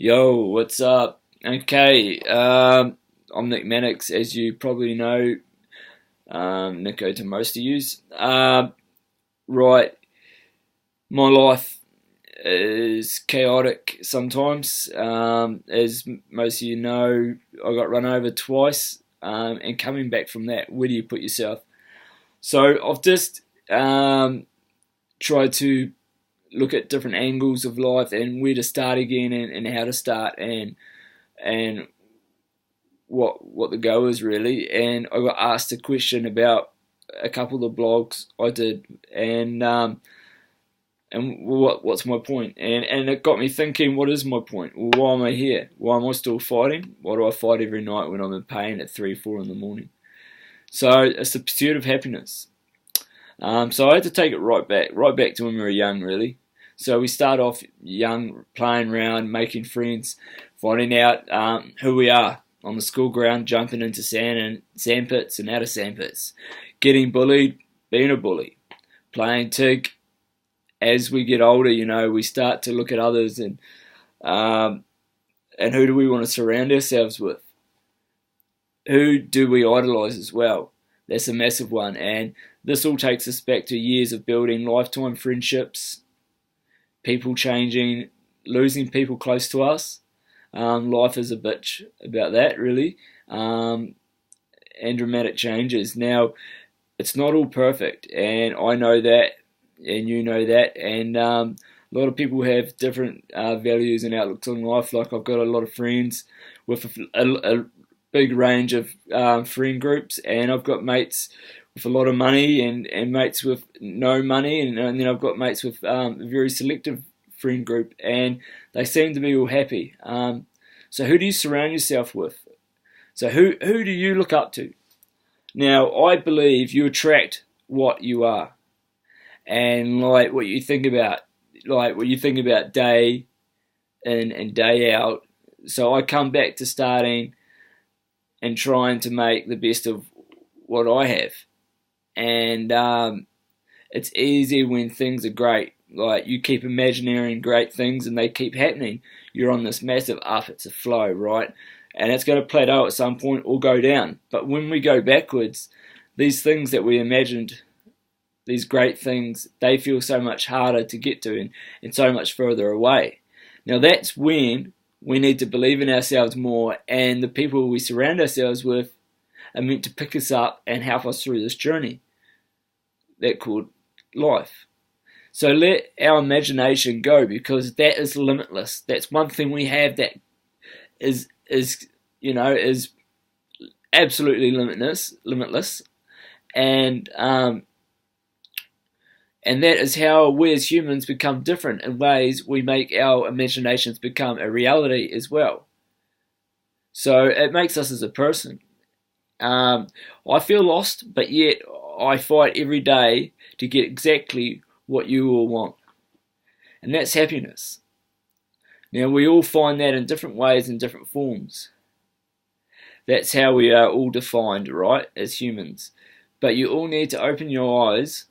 Yo, what's up? Okay, I'm Nick Mannix, as you probably know, Nicko to most of yous. Right, my life is chaotic sometimes. As most of you know, I got run over twice, and coming back from that, where do you put yourself? So I've just tried to look at different angles of life and where to start again and how to start and what the go is really. And I got asked a question about a couple of blogs I did, and what's my point? And it got me thinking, what is my point? Well, why am I here? Why am I still fighting? Why do I fight every night when I'm in pain at 3, 4 in the morning? So it's the pursuit of happiness. So I had to take it right back to when we were young, really. So we start off young, playing around, making friends, finding out who we are on the school ground, jumping into sand pits and out of sand pits, getting bullied, being a bully, playing tig. As we get older, we start to look at others and who do we want to surround ourselves with? Who do we idolise as well? That's a massive one, and this all takes us back to years of building lifetime friendships, people changing, losing people close to us. Life is a bitch about that, really, and dramatic changes. Now, it's not all perfect, and I know that, and you know that, and a lot of people have different values and outlooks on life. Like, I've got a lot of friends with a big range of friend groups, and I've got mates with a lot of money and mates with no money, and then I've got mates with a very selective friend group, and they seem to be all happy. So who do you surround yourself with? So who do you look up to? Now, I believe you attract what you are, and like what you think about, day in and day out. So I come back to starting and trying to make the best of what I have. And it's easy when things are great. Like, you keep imagining great things and they keep happening. You're on this massive up, it's a flow, right? And it's going to plateau at some point or go down. But when we go backwards, these things that we imagined, these great things, they feel so much harder to get to and so much further away. Now that's when we need to believe in ourselves more, and the people we surround ourselves with are meant to pick us up and help us through this journey that called life. So let our imagination go, because that is limitless. That's one thing we have that is absolutely limitless, and that is how we as humans become different in ways we make our imaginations become a reality as well. So it makes us as a person. I feel lost, but yet I fight every day to get exactly what you all want. And that's happiness. Now, we all find that in different ways and different forms. That's how we are all defined, right, as humans. But you all need to open your eyes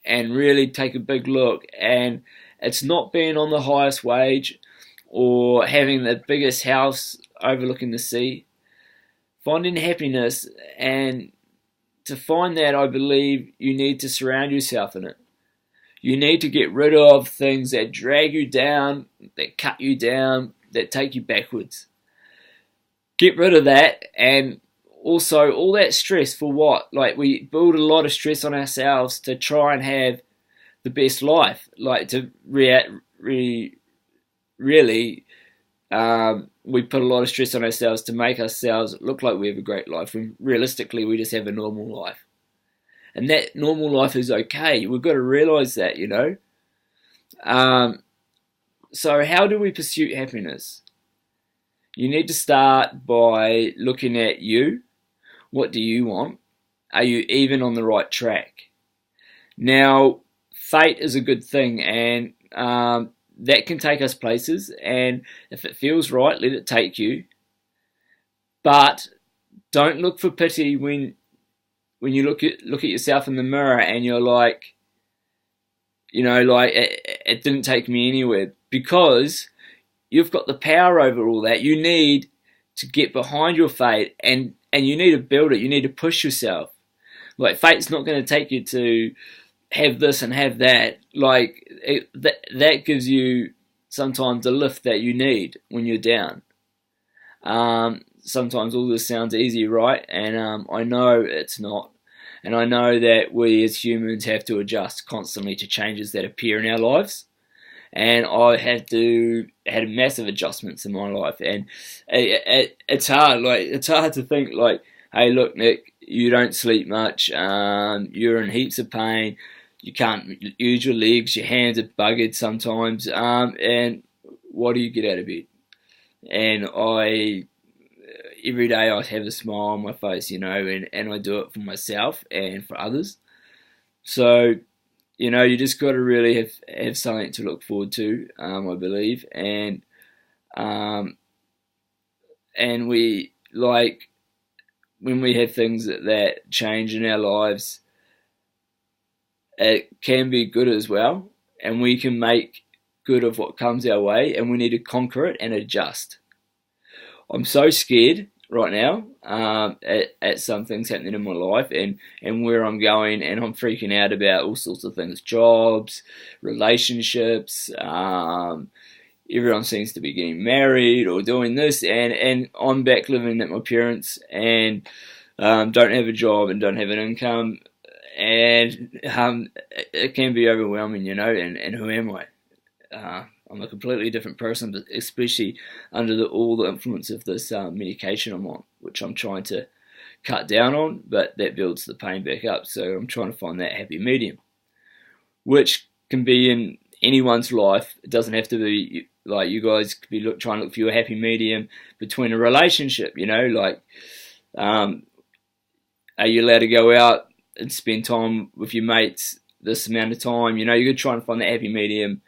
and really take a big look. And it's not being on the highest wage or having the biggest house overlooking the sea. Finding happiness, and to find that, I believe you need to surround yourself in it. You need to get rid of things that drag you down, that cut you down, that take you backwards. Get rid of that, and also all that stress for what? Like, we build a lot of stress on ourselves to try and have the best life. Like, to really, we put a lot of stress on ourselves to make ourselves look like we have a great life, when realistically we just have a normal life. And that normal life is okay. We've got to realise that, So how do we pursue happiness? You need to start by looking at you. What do you want? Are you even on the right track? Now, fate is a good thing, and that can take us places, and if it feels right, let it take you. But don't look for pity when you look at yourself in the mirror and you're like, it didn't take me anywhere, because you've got the power over all that. You need to get behind your fate, and you need to build it. You need to push yourself. Like, fate's not going to take you to have this and have that. Like, that gives you sometimes the lift that you need when you're down. Sometimes all this sounds easy, right? And I know it's not. And I know that we as humans have to adjust constantly to changes that appear in our lives. And I had massive adjustments in my life. And it's hard. Like, it's hard to think, like, hey, look, Nick, you don't sleep much. You're in heaps of pain. You can't use your legs. Your hands are buggered sometimes. And what do you get out of it? And every day I have a smile on my face, and I do it for myself and for others. So, you just got to really have something to look forward to, I believe. And we, like, when we have things that change in our lives, it can be good as well. And we can make good of what comes our way, and we need to conquer it and adjust. I'm so scared right now at some things happening in my life and where I'm going, and I'm freaking out about all sorts of things, jobs, relationships. Everyone seems to be getting married or doing this, and I'm back living at my parents and don't have a job and don't have an income, and it can be overwhelming, and who am I? I'm a completely different person, but especially under all the influence of this medication I'm on, which I'm trying to cut down on, but that builds the pain back up. So I'm trying to find that happy medium, which can be in anyone's life. It doesn't have to be like you guys could be trying to look for your happy medium between a relationship. Like, are you allowed to go out and spend time with your mates this amount of time? You're trying to find that happy medium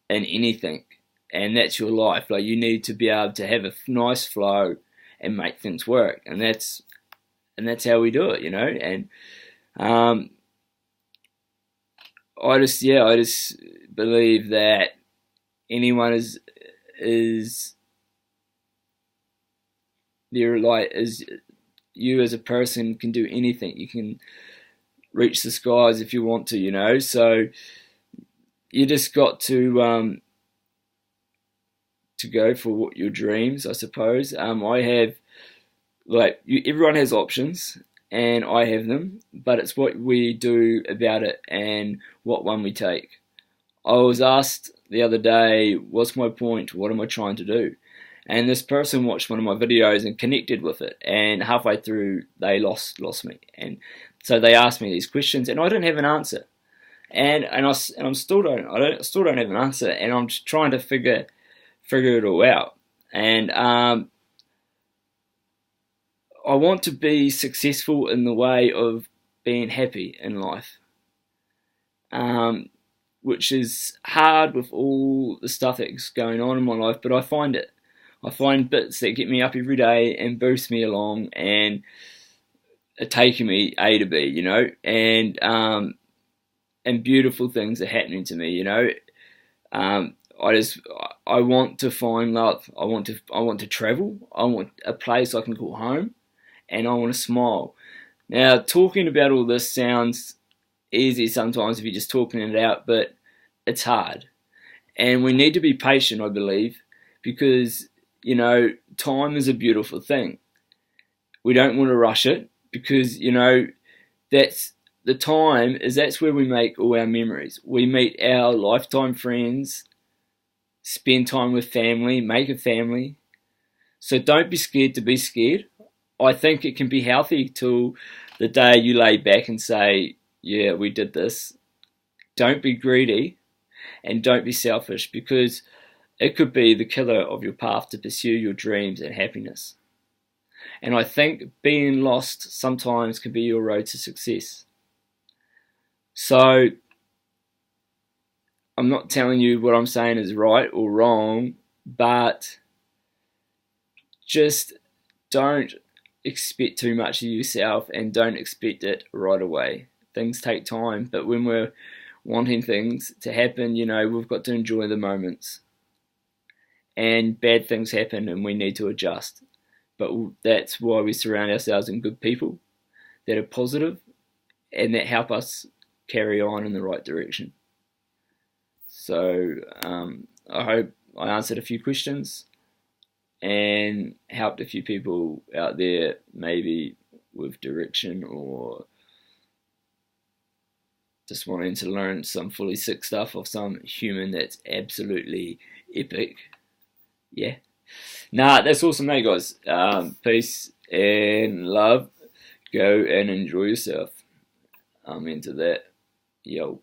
in anything, and that's your life. Like, you need to be able to have a nice flow and make things work, and that's how we do it, And I just believe that anyone is there, like, is you as a person can do anything. You can reach the skies if you want to, So you just got to go for what your dreams, I suppose. I have, like, everyone has options, and I have them, but it's what we do about it and what one we take. I was asked the other day, what's my point? What am I trying to do? And this person watched one of my videos and connected with it, and halfway through they lost me. And so they asked me these questions, and I didn't have an answer. And I still don't have an answer, and I'm just trying to figure it all out. And I want to be successful in the way of being happy in life, which is hard with all the stuff that's going on in my life. But I find bits that get me up every day and boost me along and are taking me A to B, and beautiful things are happening to me, I want to find love. I want to travel. I want a place I can call home, and I want to smile. Now, talking about all this sounds easy sometimes if you're just talking it out, but it's hard. And we need to be patient, I believe, because, time is a beautiful thing. We don't want to rush it because, that's where we make all our memories. We meet our lifetime friends, spend time with family, make a family. So don't be scared to be scared. I think it can be healthy till the day you lay back and say, yeah, we did this. Don't be greedy and don't be selfish, because it could be the killer of your path to pursue your dreams and happiness. And I think being lost sometimes can be your road to success. So I'm not telling you what I'm saying is right or wrong, but just don't expect too much of yourself and don't expect it right away. Things take time, but when we're wanting things to happen, we've got to enjoy the moments. and bad things happen and we need to adjust. But that's why we surround ourselves in good people that are positive and that help us carry on in the right direction. So I hope I answered a few questions and helped a few people out there, maybe with direction or just wanting to learn some fully sick stuff of some human that's absolutely epic. Yeah. Nah, that's awesome, mate, guys. Peace and love. Go and enjoy yourself. I'm into that. Yo.